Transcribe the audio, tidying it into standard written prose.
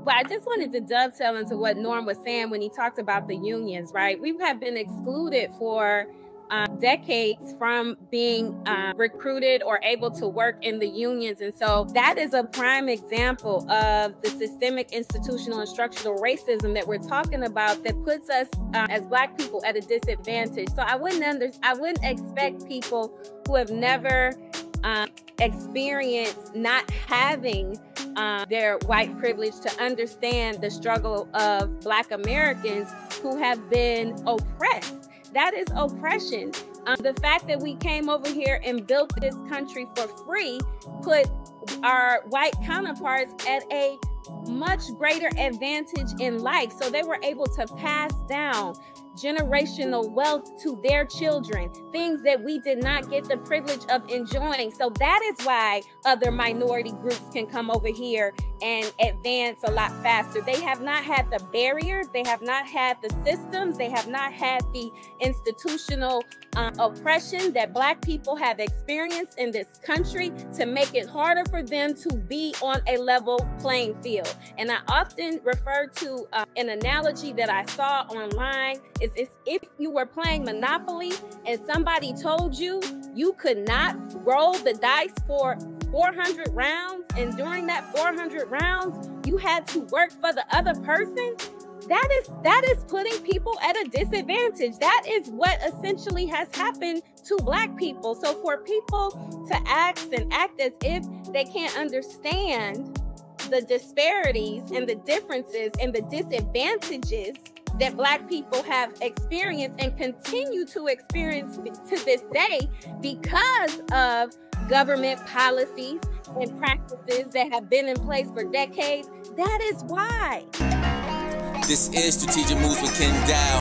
But I just wanted to dovetail into what Norm was saying when he talked about the unions, right? We have been excluded for decades from being recruited or able to work in the unions. And so that is a prime example of the systemic, institutional, and structural racism that we're talking about that puts us as Black people at a disadvantage. So I wouldn't expect people who have never experienced not having their white privilege to understand the struggle of Black Americans who have been oppressed. That is oppression. The fact that we came over here and built this country for free put our white counterparts at a much greater advantage in life. So they were able to pass down generational wealth to their children, things that we did not get the privilege of enjoying. So that is why other minority groups can come over here and advance a lot faster. They have not had the barriers, they have not had the systems, they have not had the institutional oppression that Black people have experienced in this country to make it harder for them to be on a level playing field. And I often refer to an analogy that I saw online. Is if you were playing Monopoly and somebody told you you could not roll the dice for 400 rounds, and during that 400 rounds, you had to work for the other person, that is putting people at a disadvantage. That is what essentially has happened to Black people. So for people to act as if they can't understand the disparities and the differences and the disadvantages that Black people have experienced and continue to experience to this day because of government policies and practices that have been in place for decades, that is why. This is Strategic Moves with Kenn Dowell.